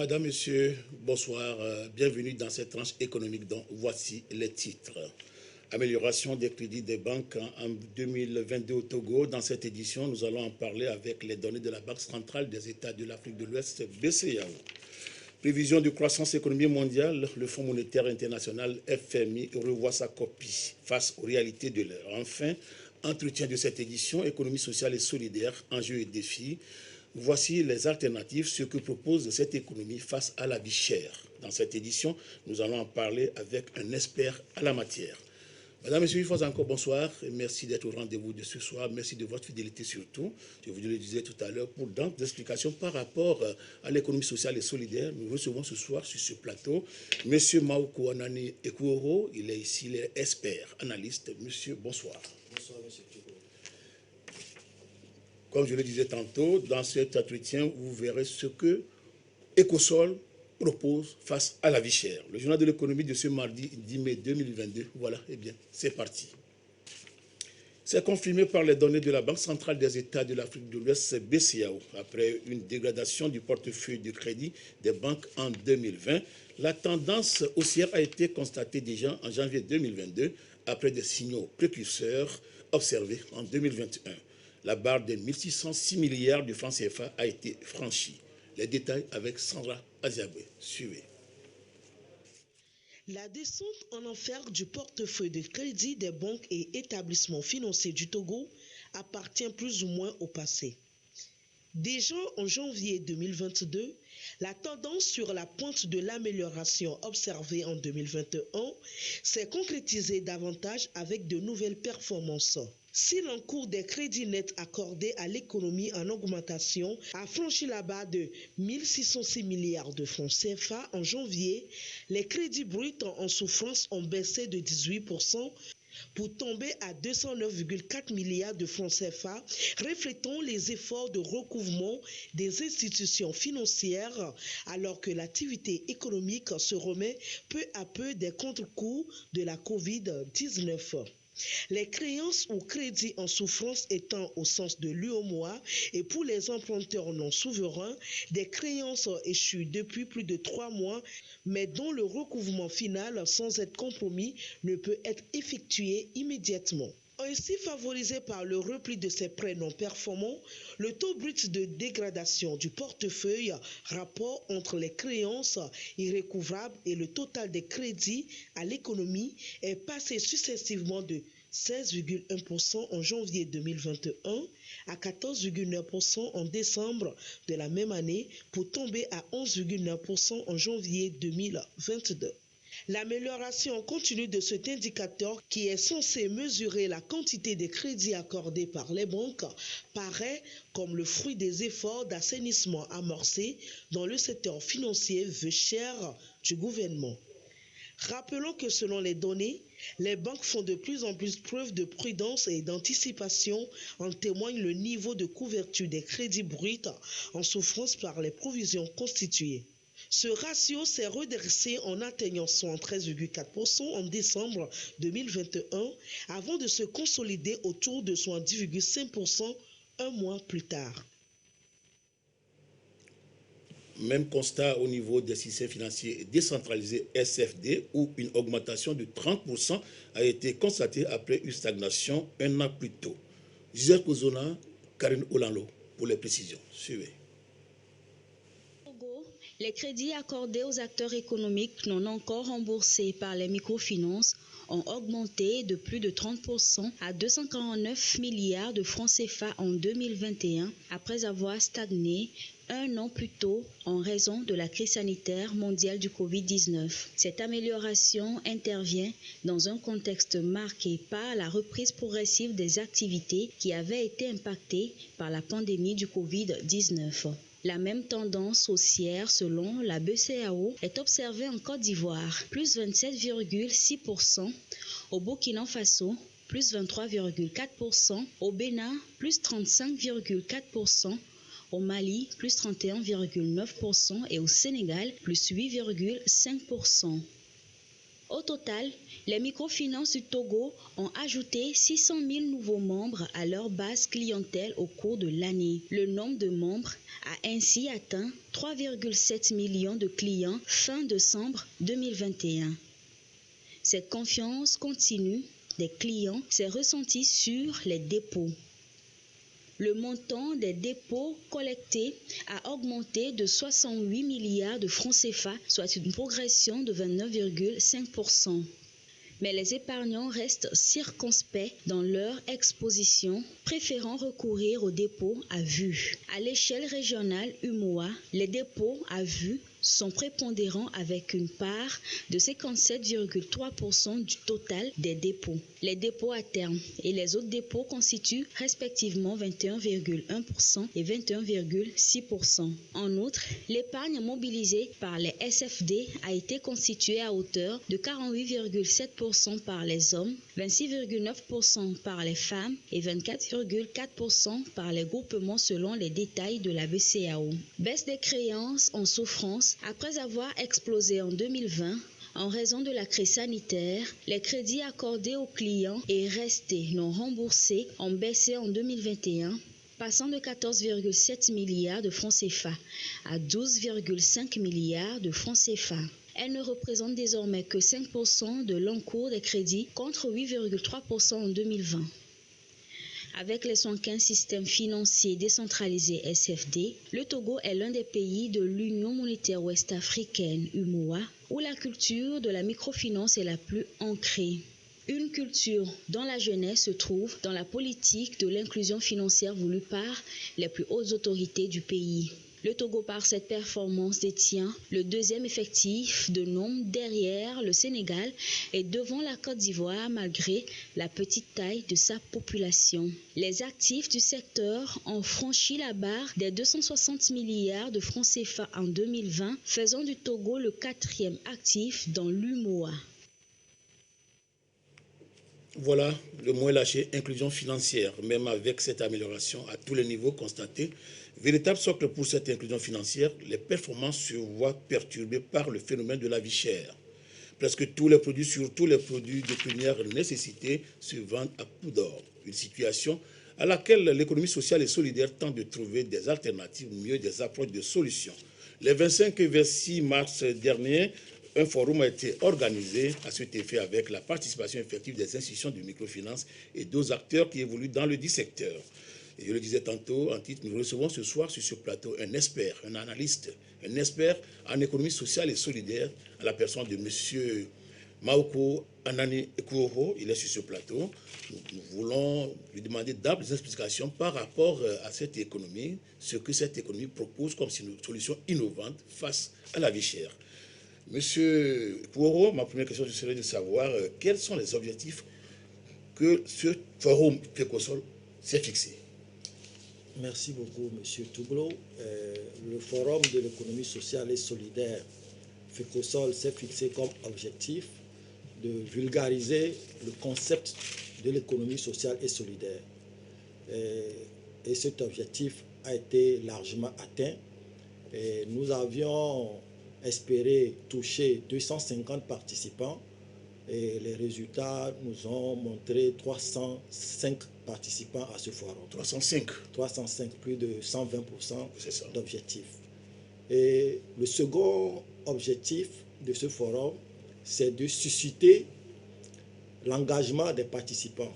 Madame, Monsieur, bonsoir. Bienvenue dans cette tranche économique dont voici les titres. Amélioration des crédits des banques en 2022 au Togo. Dans cette édition, nous allons en parler avec les données de la Banque centrale des États de l'Afrique de l'Ouest, BCEAO. Prévision de croissance économique mondiale, le Fonds monétaire international FMI revoit sa copie face aux réalités de l'heure. Enfin, entretien de cette édition, économie sociale et solidaire, enjeux et défis. Voici les alternatives, ce que propose cette économie face à la vie chère. Dans cette édition, nous allons en parler avec un expert à la matière. Madame, Monsieur, une fois encore, bonsoir et merci d'être au rendez-vous de ce soir. Merci de votre fidélité surtout. Je vous le disais tout à l'heure, pour d'autres explications par rapport à l'économie sociale et solidaire, nous recevons ce soir sur ce plateau Monsieur Maouko Anani Ekuoro. Il est ici, il est expert, analyste. Monsieur, bonsoir. Bonsoir, Monsieur Thibault. Comme je le disais tantôt, dans cet entretien, vous verrez ce que Ecosol propose face à la vie chère. Le journal de l'économie de ce mardi 10 mai 2022, voilà, eh bien, c'est parti. C'est confirmé par les données de la Banque centrale des États de l'Afrique de l'Ouest, BCEAO. Après une dégradation du portefeuille de crédit des banques en 2020, la tendance haussière a été constatée déjà en janvier 2022, après des signaux précurseurs observés en 2021. La barre des 1606 milliards de francs CFA a été franchie. Les détails avec Sandra Aziabwe. Suivez. La descente en enfer du portefeuille de crédit des banques et établissements financiers du Togo appartient plus ou moins au passé. Déjà en janvier 2022, la tendance sur la pointe de l'amélioration observée en 2021 s'est concrétisée davantage avec de nouvelles performances. Si l'encours des crédits nets accordés à l'économie en augmentation a franchi la barre de 1606 milliards de francs CFA en janvier, les crédits bruts en souffrance ont baissé de 18% pour tomber à 209,4 milliards de francs CFA, reflétant les efforts de recouvrement des institutions financières alors que l'activité économique se remet peu à peu des contre-coups de la Covid-19. Les créances ou crédits en souffrance étant au sens de l'UEMOA et pour les emprunteurs non souverains, des créances échues depuis plus de 3 mois, mais dont le recouvrement final sans être compromis ne peut être effectué immédiatement. Ainsi favorisé par le repli de ces prêts non performants, le taux brut de dégradation du portefeuille, rapport entre les créances irrécouvrables et le total des crédits à l'économie, est passé successivement de 16,1% en janvier 2021 à 14,9% en décembre de la même année pour tomber à 11,9% en janvier 2022. L'amélioration continue de cet indicateur qui est censé mesurer la quantité de crédits accordés par les banques paraît comme le fruit des efforts d'assainissement amorcés dans le secteur financier vu cher du gouvernement. Rappelons que selon les données, les banques font de plus en plus preuve de prudence et d'anticipation, en témoigne le niveau de couverture des crédits bruts en souffrance par les provisions constituées. Ce ratio s'est redressé en atteignant 73,4% en décembre 2021 avant de se consolider autour de 70,5% un mois plus tard. Même constat au niveau des systèmes financiers décentralisés SFD où une augmentation de 30% a été constatée après une stagnation un an plus tôt. Gisèle Kozona, Karine Olanlo pour les précisions. Suivez. Les crédits accordés aux acteurs économiques non encore remboursés par les microfinances ont augmenté de plus de 30% à 249 milliards de francs CFA en 2021 après avoir stagné un an plus tôt en raison de la crise sanitaire mondiale du Covid-19. Cette amélioration intervient dans un contexte marqué par la reprise progressive des activités qui avaient été impactées par la pandémie du Covid-19. La même tendance haussière, selon la BCEAO, est observée en Côte d'Ivoire, plus 27,6%, au Burkina Faso, plus 23,4%, au Bénin, plus 35,4%, au Mali, plus 31,9% et au Sénégal, plus 8,5%. Au total, les microfinances du Togo ont ajouté 600 000 nouveaux membres à leur base clientèle au cours de l'année. Le nombre de membres a ainsi atteint 3,7 millions de clients fin décembre 2021. Cette confiance continue des clients s'est ressentie sur les dépôts. Le montant des dépôts collectés a augmenté de 68 milliards de francs CFA, soit une progression de 29,5%. Mais les épargnants restent circonspects dans leur exposition, préférant recourir aux dépôts à vue. À l'échelle régionale UMOA, les dépôts à vue sont prépondérants avec une part de 57,3% du total des dépôts. Les dépôts à terme et les autres dépôts constituent respectivement 21,1% et 21,6%. En outre, l'épargne mobilisée par les SFD a été constituée à hauteur de 48,7% par les hommes, 26,9% par les femmes et 24,4% par les groupements selon les détails de la BCEAO. Baisse des créances en souffrance. Après avoir explosé en 2020, en raison de la crise sanitaire, les crédits accordés aux clients et restés non remboursés ont baissé en 2021, passant de 14,7 milliards de francs CFA à 12,5 milliards de francs CFA. Elles ne représentent désormais que 5% de l'encours des crédits contre 8,3% en 2020. Avec les 115 systèmes financiers décentralisés SFD, le Togo est l'un des pays de l'Union monétaire ouest-africaine UMOA où la culture de la microfinance est la plus ancrée. Une culture dont la jeunesse se trouve dans la politique de l'inclusion financière voulue par les plus hautes autorités du pays. Le Togo, par cette performance, détient le deuxième effectif de nombre derrière le Sénégal et devant la Côte d'Ivoire malgré la petite taille de sa population. Les actifs du secteur ont franchi la barre des 260 milliards de francs CFA en 2020, faisant du Togo le quatrième actif dans l'UMOA. Voilà le mot lâché, inclusion financière. Même avec cette amélioration à tous les niveaux constatés, véritable socle pour cette inclusion financière, les performances se voient perturbées par le phénomène de la vie chère. Presque tous les produits, surtout les produits de première nécessité, se vendent à coup d'or. Une situation à laquelle l'économie sociale et solidaire tente de trouver des alternatives, mieux des approches de solutions. Les 25 et 26 mars dernier, un forum a été organisé à cet effet avec la participation effective des institutions de microfinance et d'autres acteurs qui évoluent dans le dit secteur. Et je le disais tantôt en titre, nous recevons ce soir sur ce plateau un expert, un analyste, un expert en économie sociale et solidaire à la personne de M. Maoko Anani Ekuoho. Il est sur ce plateau. Nous voulons lui demander d'amples explications par rapport à cette économie, ce que cette économie propose comme solution innovante face à la vie chère. Monsieur Ekuoho, ma première question serait de savoir quels sont les objectifs que ce forum FECOSOL s'est fixé. Merci beaucoup, M. Toublo. Le Forum de l'économie sociale et solidaire, FECOSOL, s'est fixé comme objectif de vulgariser le concept de l'économie sociale et solidaire. Et cet objectif a été largement atteint. Et nous avions espéré toucher 250 participants et les résultats nous ont montré 305 participants à ce forum. 305, plus de 120% d'objectifs. Et le second objectif de ce forum, c'est de susciter l'engagement des participants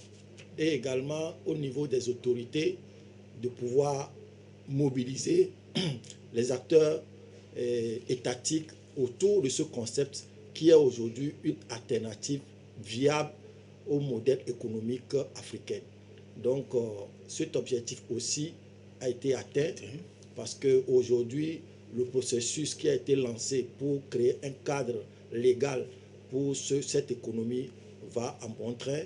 et également au niveau des autorités de pouvoir mobiliser les acteurs étatiques autour de ce concept qui est aujourd'hui une alternative viable au modèle économique africain. Donc, cet objectif aussi a été atteint parce qu'aujourd'hui, le processus qui a été lancé pour créer un cadre légal pour cette économie va en bon train.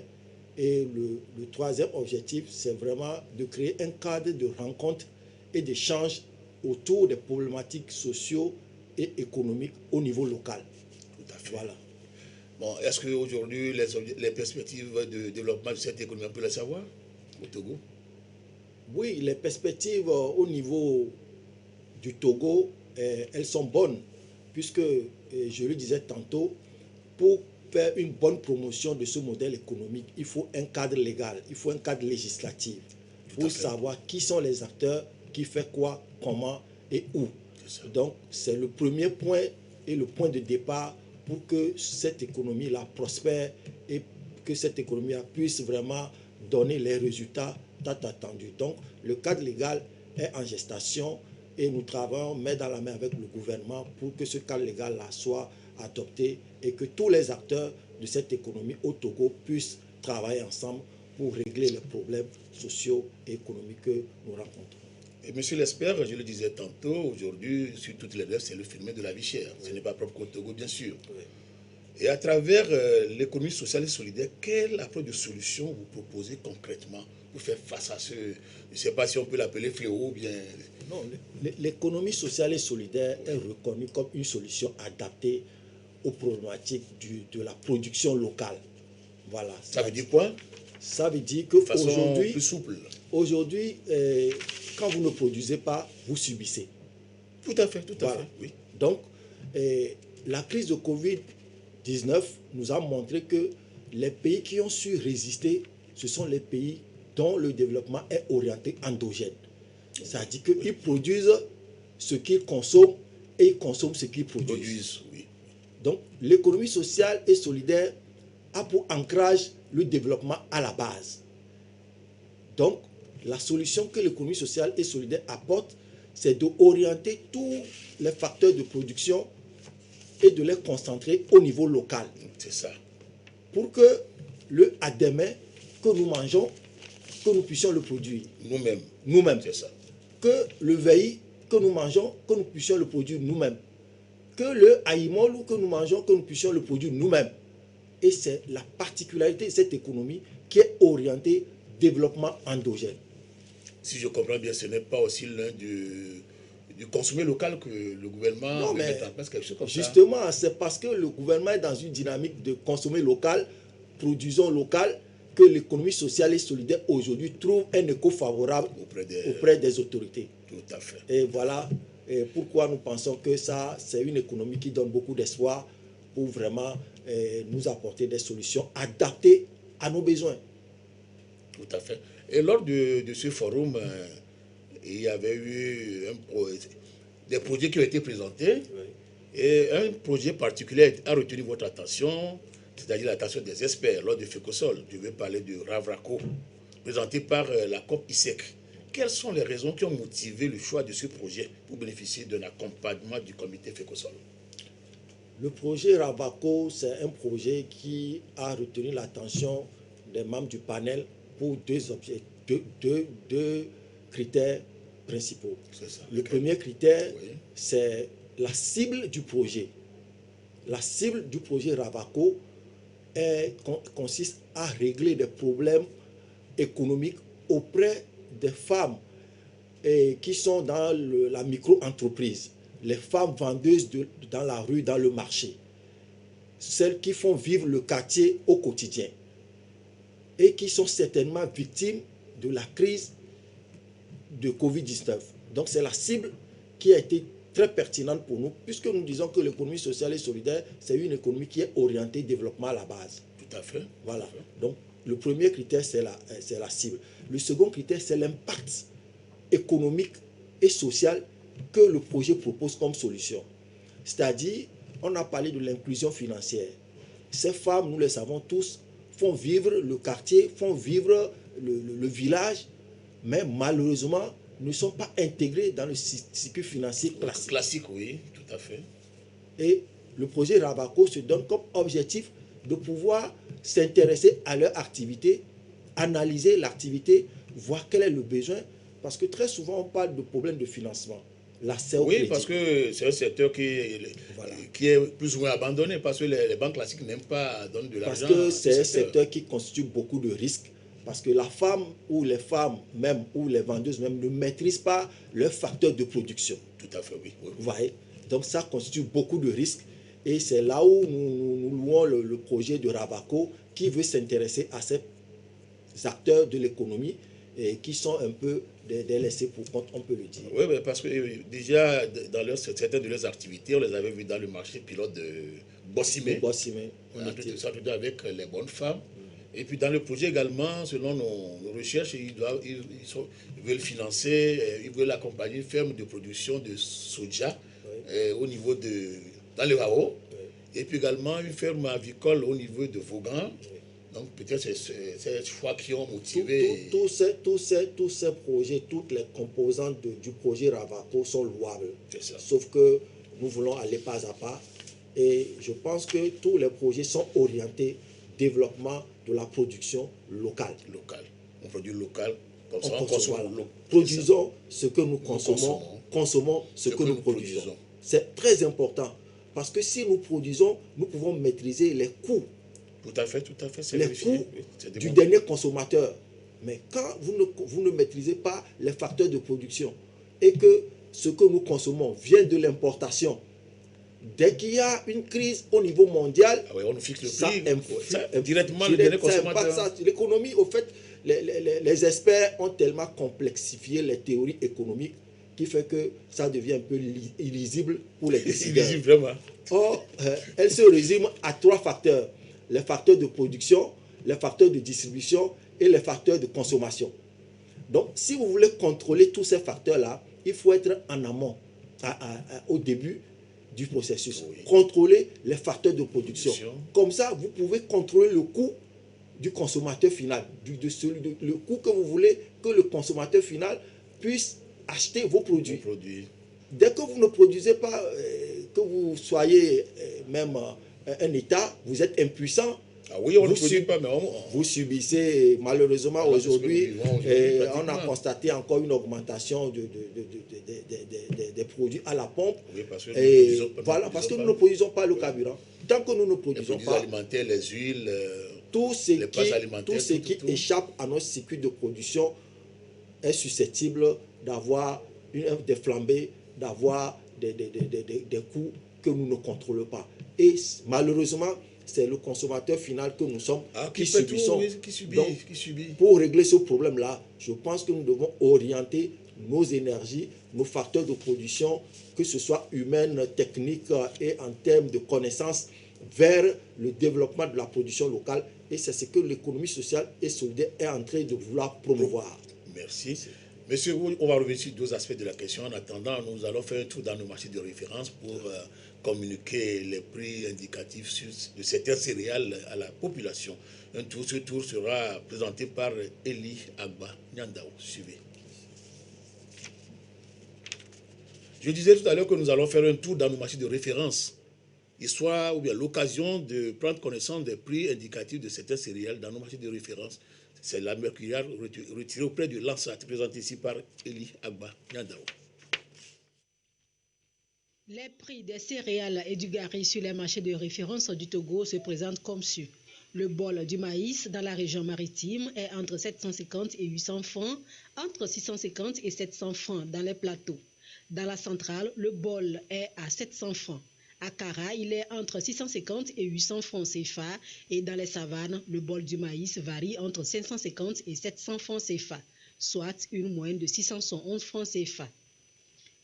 Et le troisième objectif, c'est vraiment de créer un cadre de rencontre et d'échange autour des problématiques sociaux et économiques au niveau local. Tout à fait. Voilà. Bon, est-ce qu'aujourd'hui, les perspectives de développement de cette économie, on peut les savoir au Togo? Oui, les perspectives au niveau du Togo, elles sont bonnes, puisque, je le disais tantôt, pour faire une bonne promotion de ce modèle économique, il faut un cadre légal, il faut un cadre législatif pour savoir qui sont les acteurs, qui fait quoi, comment et où. Donc, c'est le premier point et le point de départ pour que cette économie-là prospère et que cette économie-là puisse vraiment donner les résultats tant attendus. Donc, le cadre légal est en gestation et nous travaillons main dans la main avec le gouvernement pour que ce cadre légal-là soit adopté et que tous les acteurs de cette économie au Togo puissent travailler ensemble pour régler les problèmes sociaux et économiques que nous rencontrons. Et monsieur l'expert, je le disais tantôt, aujourd'hui, sur toutes les lèvres, c'est le phénomène de la vie chère. Ce n'est pas propre qu'au Togo, bien sûr. Oui. Et à travers l'économie sociale et solidaire, quelle approche de solution vous proposez concrètement pour faire face à ce, je ne sais pas si on peut l'appeler fléau ou bien... Non, l'économie sociale et solidaire est reconnue comme une solution adaptée aux problématiques de la production locale. Voilà. Ça veut dire quoi? Ça veut dire que aujourd'hui, plus souple. Aujourd'hui, quand vous ne produisez pas, vous subissez. Tout à fait, tout à fait. Oui. Donc, la crise de Covid-19 nous a montré que les pays qui ont su résister, ce sont les pays dont le développement est orienté endogène. C'est-à-dire qu'ils produisent ce qu'ils consomment et ils consomment ce qu'ils produisent. Oui. Donc, l'économie sociale et solidaire a pour ancrage le développement à la base. Donc, la solution que l'économie sociale et solidaire apporte, c'est d'orienter tous les facteurs de production et de les concentrer au niveau local. C'est ça. Pour que à demain, que nous mangeons, que nous puissions le produire. Nous-mêmes. Nous-mêmes. C'est ça. Que le veille que nous mangeons, que nous puissions le produire nous-mêmes. Que le haïmol que nous mangeons, que nous puissions le produire nous-mêmes. Et c'est la particularité de cette économie qui est orientée développement endogène. Si je comprends bien, ce n'est pas aussi l'un du consommer local que le gouvernement met en place quelque chose comme justement, c'est parce que le gouvernement est dans une dynamique de consommer local, produisons local, que l'économie sociale et solidaire aujourd'hui trouve un écho favorable auprès des autorités. Tout à fait. Et voilà pourquoi nous pensons que ça, c'est une économie qui donne beaucoup d'espoir pour vraiment nous apporter des solutions adaptées à nos besoins. Tout à fait. Et lors de ce forum, il y avait eu des projets qui ont été présentés. Oui. Et un projet particulier a retenu votre attention, c'est-à-dire l'attention des experts lors du FECOSOL. Je vais parler de Ravraco, présenté par la COP ISEC. Quelles sont les raisons qui ont motivé le choix de ce projet pour bénéficier d'un accompagnement du comité FECOSOL? Le projet Ravraco, c'est un projet qui a retenu l'attention des membres du panel pour deux critères principaux. Le premier critère, c'est la cible du projet. La cible du projet Ravraco consiste à régler des problèmes économiques auprès des femmes qui sont dans la micro-entreprise, les femmes vendeuses dans la rue, dans le marché, celles qui font vivre le quartier au quotidien et qui sont certainement victimes de la crise de Covid-19. Donc c'est la cible qui a été très pertinente pour nous, puisque nous disons que l'économie sociale et solidaire, c'est une économie qui est orientée développement à la base. Tout à fait. Voilà. Donc le premier critère, c'est la cible. Le second critère, c'est l'impact économique et social que le projet propose comme solution. C'est-à-dire, on a parlé de l'inclusion financière. Ces femmes, nous le savons tous, font vivre le quartier, font vivre le village, mais malheureusement, ne sont pas intégrés dans le circuit financier classique. Classique, oui, tout à fait. Et le projet Ravraco se donne comme objectif de pouvoir s'intéresser à leur activité, analyser l'activité, voir quel est le besoin, parce que très souvent, on parle de problèmes de financement. L'accès au crédit. Parce que c'est un secteur qui est plus ou moins abandonné, parce que les banques classiques n'aiment pas donner de l'argent. Parce que c'est un secteur qui constitue beaucoup de risques, parce que la femme ou les femmes même, ou les vendeuses même, ne maîtrisent pas leurs facteurs de production. Tout à fait, oui. Vous voyez? Donc ça constitue beaucoup de risques, et c'est là où nous louons le projet de Ravraco, qui veut s'intéresser à ces acteurs de l'économie et qui sont un peu des laissés pour compte, on peut le dire. Oui, parce que déjà, dans certaines de leurs activités, on les avait vus dans le marché pilote Bossimé. On était Ça avec les bonnes femmes. Et puis dans le projet également, selon nos recherches, ils veulent financer, ils veulent accompagner une ferme de production de soja au niveau dans le Hao. Et puis également une ferme avicole au niveau de Vaughan. Donc peut-être c'est ces choix qui ont motivé. Tous ces projets, toutes les composantes du projet Ravaco sont louables. Sauf que nous voulons aller pas à pas. Et je pense que tous les projets sont orientés développement de la production locale. On produit local, comme ça on consomme voilà. Produisons ce que nous consommons, consommons ce que nous produisons. C'est très important. Parce que si nous produisons, nous pouvons maîtriser les coûts. Tout à fait. Les coûts du dernier consommateur. Mais quand vous ne maîtrisez pas les facteurs de production et que ce que nous consommons vient de l'importation, dès qu'il y a une crise au niveau mondial, on fixe le ça prix directement le dernier consommateur. L'économie, au fait, les experts ont tellement complexifié les théories économiques qui fait que ça devient un peu illisible pour les décideurs. Illisible, vraiment. Or, elle se résume à 3 facteurs. Les facteurs de production, les facteurs de distribution et les facteurs de consommation. Donc, si vous voulez contrôler tous ces facteurs-là, il faut être en amont, au début du processus. Oui. Contrôler les facteurs de production. Comme ça, vous pouvez contrôler le coût du consommateur final, le coût que vous voulez que le consommateur final puisse acheter vos produits. Dès que vous ne produisez pas, que vous soyez même un État, vous êtes impuissant. Ah oui, on ne produit pas, mais vous subissez malheureusement aujourd'hui, on a constaté encore une augmentation des produits à la pompe. Oui, parce que nous ne produisons pas le carburant. Tant que nous ne produisons pas les alimentaires, les huiles, tout ce qui échappe à notre circuit de production est susceptible d'avoir des flambées, d'avoir des coûts que nous ne contrôlons pas. Et malheureusement, c'est le consommateur final que nous sommes qui subissons. Donc, pour régler ce problème-là, je pense que nous devons orienter nos énergies, nos facteurs de production, que ce soit humaine, technique et en termes de connaissances, vers le développement de la production locale. Et c'est ce que l'économie sociale et solidaire est en train de vouloir promouvoir. Merci. Monsieur, on va revenir sur 2 aspects de la question. En attendant, nous allons faire un tour dans nos marchés de référence pour communiquer les prix indicatifs de certaines céréales à la population. Ce tour sera présenté par Eli Agba Nyandao. Suivez. Je disais tout à l'heure que nous allons faire un tour dans nos marchés de référence, histoire ou bien l'occasion de prendre connaissance des prix indicatifs de certaines céréales dans nos marchés de référence. C'est la mercuriale retirée auprès du Lansat, présentée ici par Eli Agba Nyandao. Les prix des céréales et du gari sur les marchés de référence du Togo se présentent comme suit. Le bol du maïs dans la région maritime est entre 750 et 800 francs, entre 650 et 700 francs dans les plateaux. Dans la centrale, le bol est à 700 francs. À Kara, il est entre 650 et 800 francs CFA et dans les savanes, le bol du maïs varie entre 550 et 700 francs CFA, soit une moyenne de 611 francs CFA.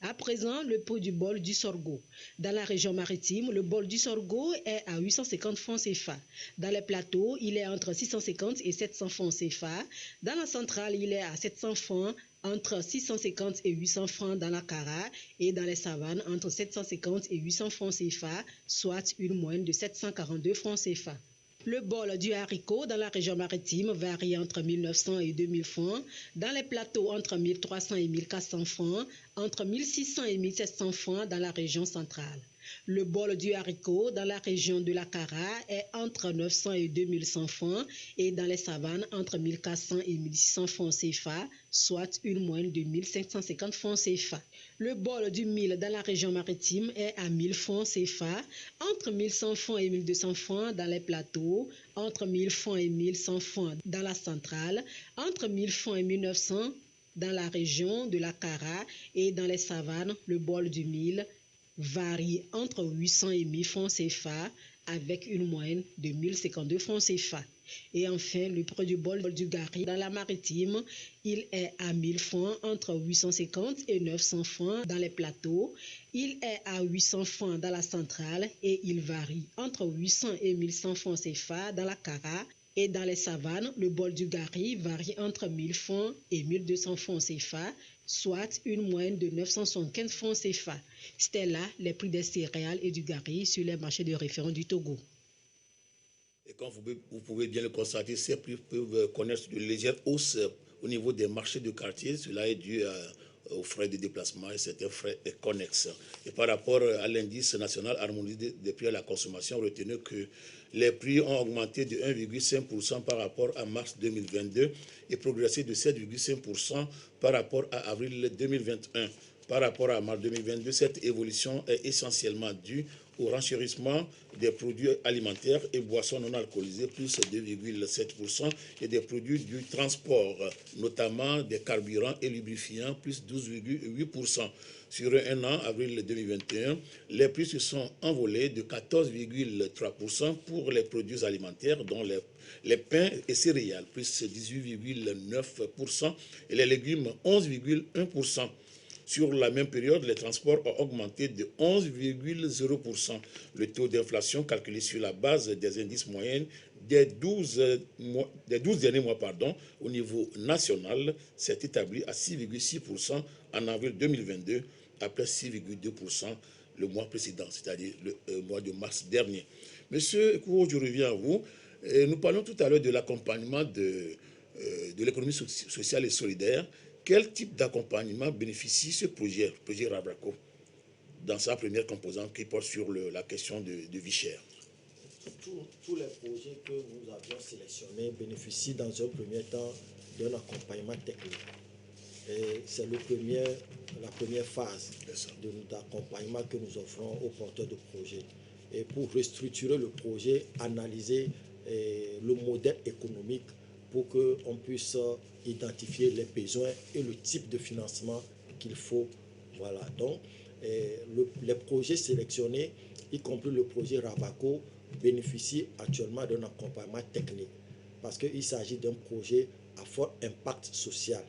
À présent, le prix du bol du sorgho. Dans la région maritime, le bol du sorgho est à 850 francs CFA. Dans les plateaux, il est entre 650 et 700 francs CFA. Dans la centrale, il est à 700 francs, entre 650 et 800 francs dans la Kara et dans les savanes, entre 750 et 800 francs CFA, soit une moyenne de 742 francs CFA. Le bol du haricot dans la région maritime varie entre 1900 et 2000 francs, dans les plateaux entre 1300 et 1400 francs, entre 1600 et 1700 francs dans la région centrale. Le bol du haricot dans la région de la Kara est entre 900 et 2100 francs et dans les savanes entre 1400 et 1600 francs CFA, soit une moyenne de 1550 francs CFA. Le bol du mil dans la région maritime est à 1000 francs CFA, entre 1100 francs et 1200 francs dans les plateaux, entre 1000 francs et 1100 francs dans la centrale, entre 1000 francs et 1900 dans la région de la Kara et dans les savanes, le bol du mil varie entre 800 et 1000 francs CFA avec une moyenne de 1052 francs CFA. Et enfin, le prix du bol du Gari dans la maritime, il est à 1000 francs, entre 850 et 900 francs dans les plateaux. Il est à 800 francs dans la centrale et il varie entre 800 et 1100 francs CFA dans la Cara. Et dans les savanes, le bol du Gari varie entre 1000 francs et 1200 francs CFA, soit une moyenne de 975 francs CFA. C'était là les prix des céréales et du Gari sur les marchés de référence du Togo. Et comme vous pouvez bien le constater, ces prix peuvent connaître de légères hausses au niveau des marchés de quartier. Cela est dû aux frais de déplacement et certains frais connexes. Et par rapport à l'indice national harmonisé des prix à la consommation, retenez que les prix ont augmenté de 1,5% par rapport à mars 2022 et progressé de 7,5% par rapport à avril 2021. Par rapport à mars 2022, cette évolution est essentiellement due au renchérissement des produits alimentaires et boissons non alcoolisées, plus 2,7%, et des produits du transport, notamment des carburants et lubrifiants, plus 12,8%. Sur un an, avril 2021, les prix se sont envolés de 14,3% pour les produits alimentaires, dont les pains et céréales, plus 18,9%, et les légumes, 11,1%. Sur la même période, les transports ont augmenté de 11,0%. Le taux d'inflation calculé sur la base des indices moyens des 12 derniers mois au niveau national s'est établi à 6,6% en avril 2022, après 6,2% le mois précédent, c'est-à-dire le mois de mars dernier. Monsieur Kourou, je reviens à vous. Nous parlons tout à l'heure de l'accompagnement de l'économie sociale et solidaire. Quel type d'accompagnement bénéficie ce projet Ravako, dans sa première composante qui porte sur la question de vie chère? Tous les projets que nous avions sélectionnés bénéficient dans un premier temps d'un accompagnement technique. Et c'est la première phase d'accompagnement que nous offrons aux porteurs de projets. Et pour restructurer le projet, analyser le modèle économique pour qu'on puisse identifier les besoins et le type de financement qu'il faut. Voilà. Donc, les projets sélectionnés, y compris le projet Ravako, bénéficient actuellement d'un accompagnement technique parce qu'il s'agit d'un projet à fort impact social.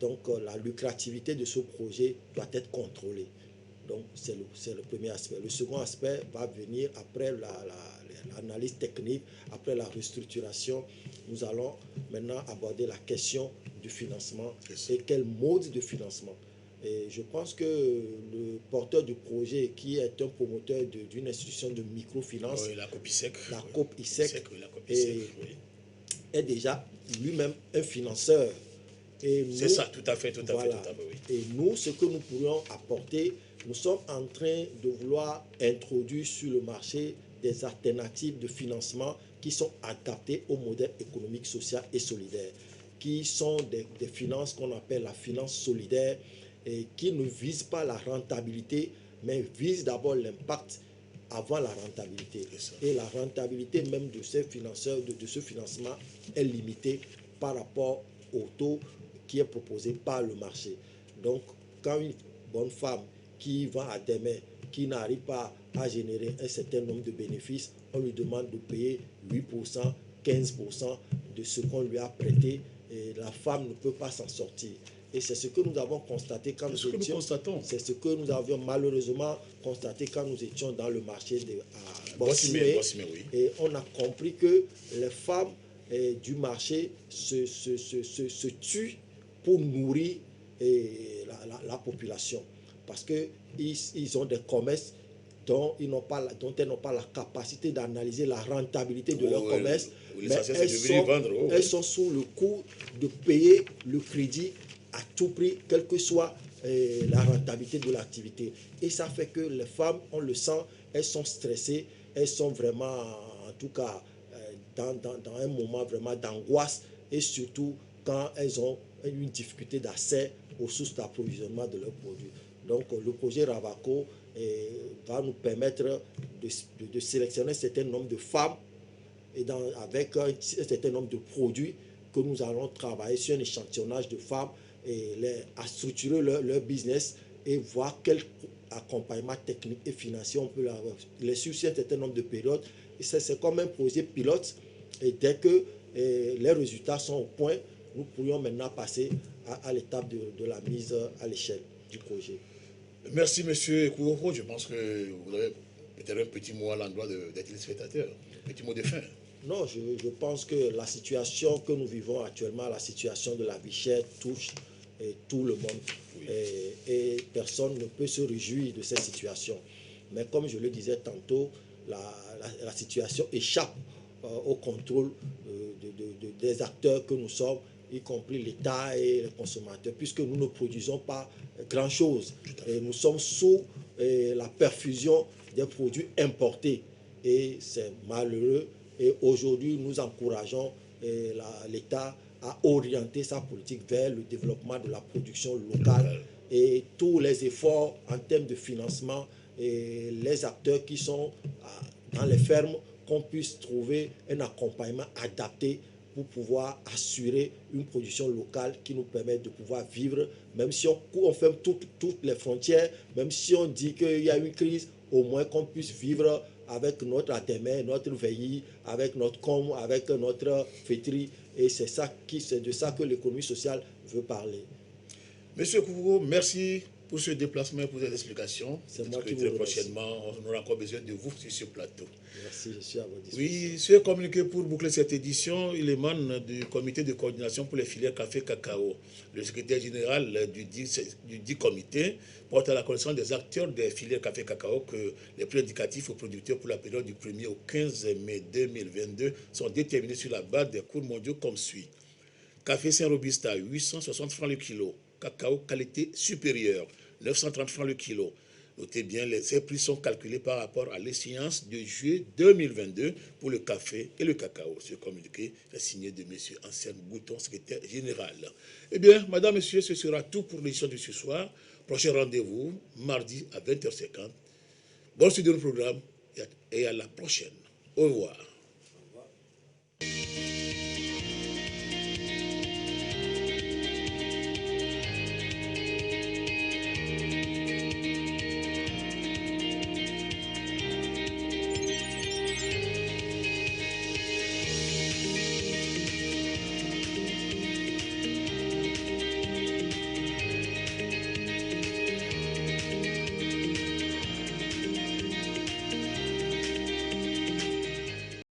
Donc, la lucrativité de ce projet doit être contrôlée. Donc, c'est le premier aspect. Le second aspect va venir après l'analyse technique, après la restructuration. Nous allons maintenant aborder la question du financement et quel mode de financement. Et je pense que le porteur du projet, qui est un promoteur d'une institution de microfinance, la COPISEC, est déjà lui-même un financeur. C'est ça, tout à fait. Oui. Et nous, ce que nous pourrions apporter, nous sommes en train de vouloir introduire sur le marché des alternatives de financement qui sont adaptées au modèle économique, social et solidaire, qui sont des finances qu'on appelle la finance solidaire et qui ne visent pas la rentabilité, mais visent d'abord l'impact avant la rentabilité. Et la rentabilité même de ces financeurs, de ce financement est limitée par rapport au taux qui est proposé par le marché. Donc, quand une bonne femme qui vend à des mains, qui n'arrive pas à générer un certain nombre de bénéfices, on lui demande de payer 8%, 15% de ce qu'on lui a prêté, et la femme ne peut pas s'en sortir. Et c'est ce que nous avons constaté quand nous étions. C'est ce que nous avions malheureusement constaté quand nous étions dans le marché à Bossimé. Et on a compris que les femmes du marché se tuent pour nourrir la population. Parce qu'ils ont des commerces dont elles n'ont pas la capacité d'analyser la rentabilité de leur commerce. Mais elles sont sous le coup de payer le crédit à tout prix, quelle que soit la rentabilité de l'activité. Et ça fait que les femmes, on le sent, elles sont stressées, elles sont vraiment, en tout cas, dans un moment vraiment d'angoisse, et surtout quand elles ont une difficulté d'accès aux sources d'approvisionnement de leurs produits. Donc le projet Ravako va nous permettre de sélectionner un certain nombre de femmes et avec un certain nombre de produits que nous allons travailler sur un échantillonnage de femmes et à structurer leur business et voir quel accompagnement technique et financier on peut avoir. Les sur un certain nombre de périodes. Et c'est comme un projet pilote Et dès que les résultats sont au point, nous pourrions maintenant passer à l'étape de la mise à l'échelle du projet. Merci, monsieur Kouoko. Je pense que vous avez peut-être un petit mot à l'endroit des téléspectateurs, un petit mot de fin. Non, je pense que la situation que nous vivons actuellement, la situation de la vie chère, touche tout le monde. Oui. Et personne ne peut se réjouir de cette situation. Mais comme je le disais tantôt, la situation échappe au contrôle des acteurs que nous sommes, y compris l'État et les consommateurs, puisque nous ne produisons pas grand-chose. Nous sommes sous la perfusion des produits importés. Et c'est malheureux. Et aujourd'hui, nous encourageons l'État à orienter sa politique vers le développement de la production locale. Et tous les efforts en termes de financement, et les acteurs qui sont dans les fermes, qu'on puisse trouver un accompagnement adapté pour pouvoir assurer une production locale qui nous permet de pouvoir vivre, même si on ferme toutes les frontières, même si on dit qu'il y a une crise, au moins qu'on puisse vivre avec notre adémé, notre veillie, avec notre com, avec notre fêterie. Et c'est de ça que l'économie sociale veut parler. Monsieur Koukou, merci pour ce déplacement et pour ces explications. C'est moi qui vous très remercie. prochainement, on aura encore besoin de vous sur ce plateau. Merci, je suis à votre disposition. Oui, ce communiqué pour boucler cette édition, il émane du comité de coordination pour les filières café-cacao. Le secrétaire général du dit comité porte à la connaissance des acteurs des filières café-cacao que les prix indicatifs aux producteurs pour la période du 1er au 15 mai 2022 sont déterminés sur la base des cours mondiaux comme suit. Café Saint-Robusta, 860 francs le kilo. Cacao qualité supérieure, 930 francs le kilo. Notez bien, ces prix sont calculés par rapport à l'échéance de juillet 2022 pour le café et le cacao. Ce communiqué est signé de M. Anselme Gouton, secrétaire général. Eh bien, madame, monsieur, ce sera tout pour l'édition de ce soir. Prochain rendez-vous, mardi à 20h50. Bonne suite de nos programmes et à la prochaine. Au revoir.